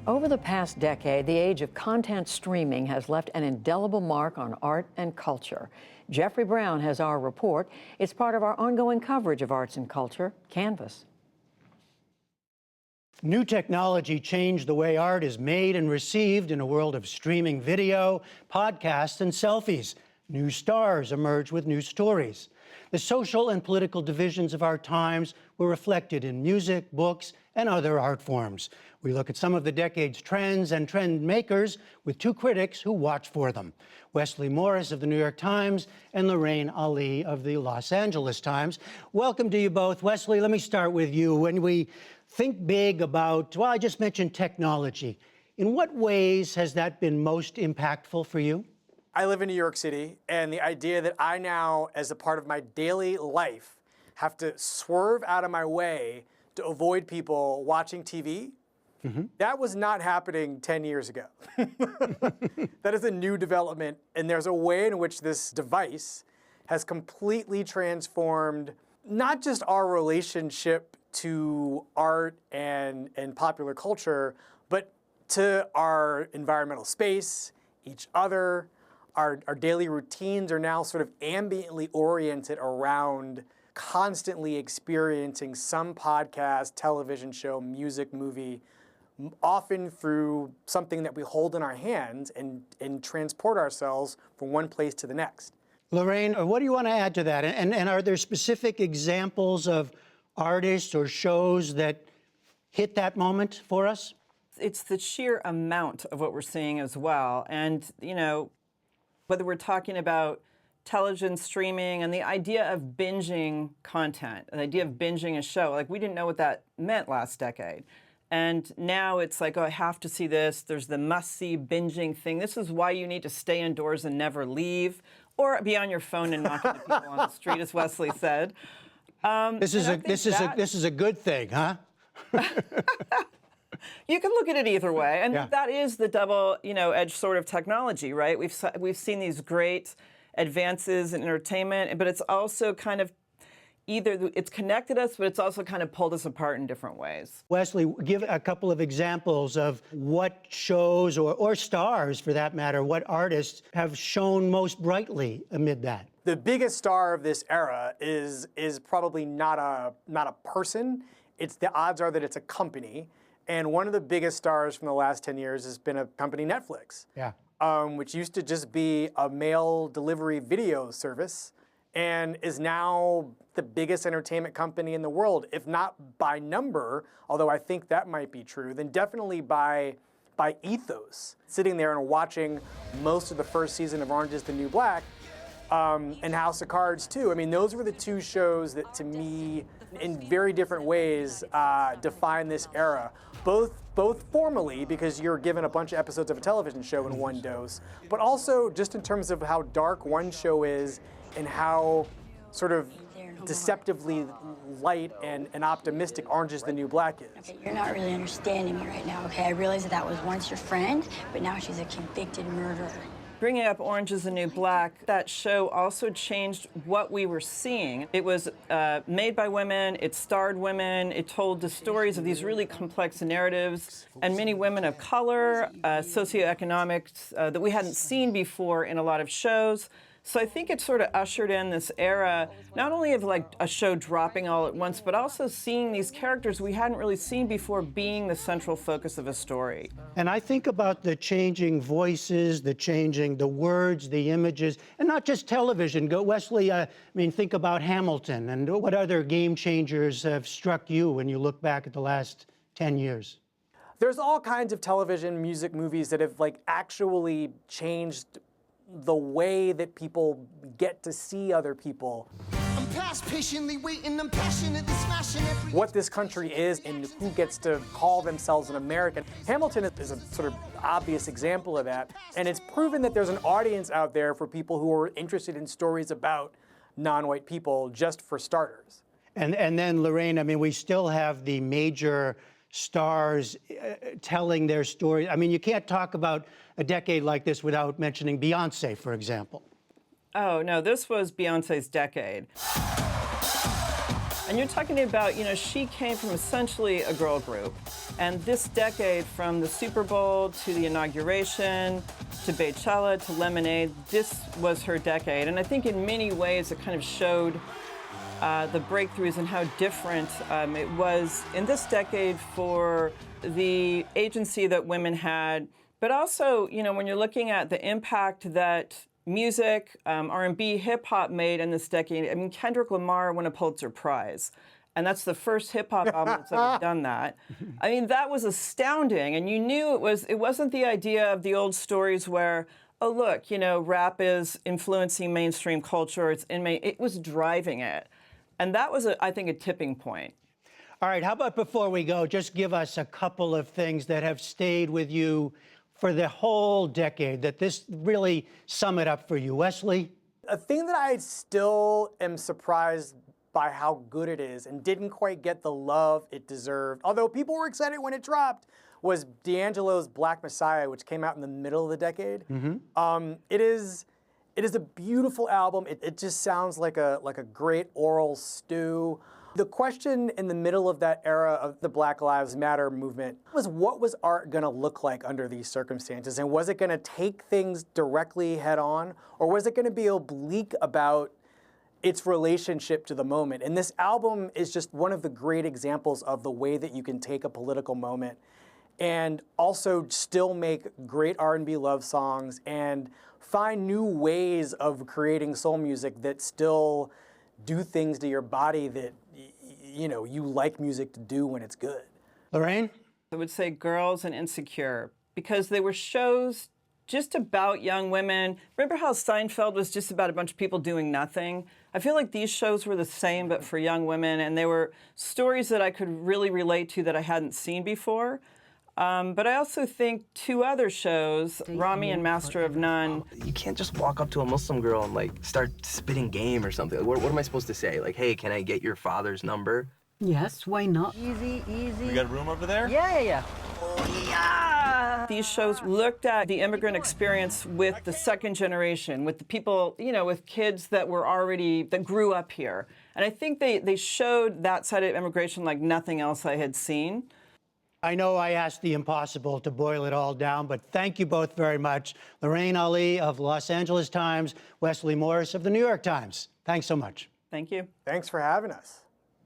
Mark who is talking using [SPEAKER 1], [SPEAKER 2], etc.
[SPEAKER 1] Over the past decade, the age of content streaming has left an indelible mark on art and culture. Jeffrey Brown has our report. It's part of our ongoing coverage of arts and culture, Canvas.
[SPEAKER 2] New technology changed the way art is made and received in a world of streaming video, podcasts, and selfies. New stars emerge with new stories. The social and political divisions of our times were reflected in music, books, and other art forms. We look at some of the decade's trends and trend makers with two critics who watch for them. Wesley Morris of the New York Times and Lorraine Ali of the Los Angeles Times. Welcome to you both. Wesley, let me start with you. When we think big about, well, I just mentioned technology, in what ways has that been most impactful for you?
[SPEAKER 3] I live in New York City, and the idea that I now, as a part of my daily life, have to swerve out of my way to avoid people watching TV, that was not happening 10 years ago. That is a new development, and there's a way in which this device has completely transformed not just our relationship to art and popular culture, but to our environmental space, each other. Our daily routines are now sort of ambiently oriented around constantly experiencing some podcast, television show, music, movie, often through something that we hold in our hands and transport ourselves from one place to the next.
[SPEAKER 2] Lorraine, what do you want to add to that? And are there specific examples of artists or shows that hit that moment for us?
[SPEAKER 4] It's the sheer amount of what we're seeing as well. And, you know, whether we're talking about television streaming and the idea of binging content, the idea of binging a show, like we didn't know what that meant last decade. And now it's like, oh, I have to see this. There's the must-see binging thing. This is why you need to stay indoors and never leave, or be on your phone and knock into people on the street, as Wesley said.
[SPEAKER 2] This is a good thing, huh?
[SPEAKER 4] You can look at it either way, and
[SPEAKER 2] yeah.
[SPEAKER 4] That is the double, edged sword of technology, right? We've seen these great advances in entertainment, but it's also kind of either it's connected us, but it's also kind of pulled us apart in different ways.
[SPEAKER 2] Wesley, give a couple of examples of what shows or stars, for that matter, what artists have shone most brightly amid that.
[SPEAKER 3] The biggest star of this era is probably not a person. The odds are that it's a company. And one of the biggest stars from the last 10 years has been a company, Netflix, which used to just be a mail delivery video service and is now the biggest entertainment company in the world, if not by number, although I think that might be true, then definitely by ethos. Sitting there and watching most of the first season of Orange is the New Black, and House of Cards too. I mean, those were the two shows that, to me, in very different ways, define this era. Both formally, because you're given a bunch of episodes of a television show in one dose, but also just in terms of how dark one show is and how sort of deceptively light and optimistic Orange is the New Black is.
[SPEAKER 5] Okay, you're not really understanding me right now, okay? I realize that was once your friend, but now she's a convicted murderer.
[SPEAKER 4] Bringing up Orange is the New Black, that show also changed what we were seeing. It was made by women, it starred women, it told the stories of these really complex narratives, and many women of color, socioeconomics that we hadn't seen before in a lot of shows. So I think it sort of ushered in this era, not only of like a show dropping all at once, but also seeing these characters we hadn't really seen before being the central focus of a story.
[SPEAKER 2] And I think about the changing voices, the words, the images, and not just television. Wesley, think about Hamilton, and what other game changers have struck you when you look back at the last 10 years?
[SPEAKER 3] There's all kinds of television, music, movies that have actually changed the way that people get to see other people.
[SPEAKER 6] I'm past patiently waiting, I'm passionately smashing every...
[SPEAKER 3] What this country is and who gets to call themselves an American. Hamilton is a sort of obvious example of that. And it's proven that there's an audience out there for people who are interested in stories about non-white people, just for starters.
[SPEAKER 2] And then, Lorraine, we still have the major stars telling their story. You can't talk about a decade like this without mentioning Beyonce, for example.
[SPEAKER 4] Oh, no, this was Beyonce's decade. And you're talking about, she came from essentially a girl group. And this decade, from the Super Bowl to the inauguration, to Beychella, to Lemonade, this was her decade. And I think in many ways it kind of showed the breakthroughs and how different it was in this decade for the agency that women had. But also, when you're looking at the impact that music, R&B, hip-hop made in this decade, I mean, Kendrick Lamar won a Pulitzer Prize. And that's the first hip-hop album that's ever done that. I mean, that was astounding. And you knew it wasn't the idea of the old stories where, oh, look, rap is influencing mainstream culture. It was driving it. And that was, I think, a tipping point.
[SPEAKER 2] All right, how about before we go, just give us a couple of things that have stayed with you for the whole decade, that this really sum it up for you. Wesley?
[SPEAKER 3] A thing that I still am surprised by how good it is and didn't quite get the love it deserved, although people were excited when it dropped, was D'Angelo's Black Messiah, which came out in the middle of the decade. It is a beautiful album. It just sounds like a great oral stew. The question in the middle of that era of the Black Lives Matter movement was, what was art going to look like under these circumstances? And was it going to take things directly head on? Or was it going to be oblique about its relationship to the moment? And this album is just one of the great examples of the way that you can take a political moment and also still make great R&B love songs and find new ways of creating soul music that still do things to your body that you like music to do when it's good.
[SPEAKER 2] Lorraine?
[SPEAKER 4] I would say Girls and Insecure, because they were shows just about young women. Remember how Seinfeld was just about a bunch of people doing nothing? I feel like these shows were the same, but for young women, and they were stories that I could really relate to that I hadn't seen before. But I also think two other shows, Rami and Master of None.
[SPEAKER 7] You can't just walk up to a Muslim girl and start spitting game or something. What am I supposed to say? Hey, can I get your father's number?
[SPEAKER 8] Yes, why not?
[SPEAKER 9] Easy, easy.
[SPEAKER 10] We got a room over there?
[SPEAKER 9] Yeah.
[SPEAKER 4] These shows looked at the immigrant experience with the second generation, with the people, with kids that grew up here. And I think they showed that side of immigration like nothing else I had seen.
[SPEAKER 2] I know I asked the impossible to boil it all down, but thank you both very much. Lorraine Ali of the Los Angeles Times, Wesley Morris of the New York Times. Thanks so much.
[SPEAKER 4] Thank you.
[SPEAKER 3] Thanks for having us.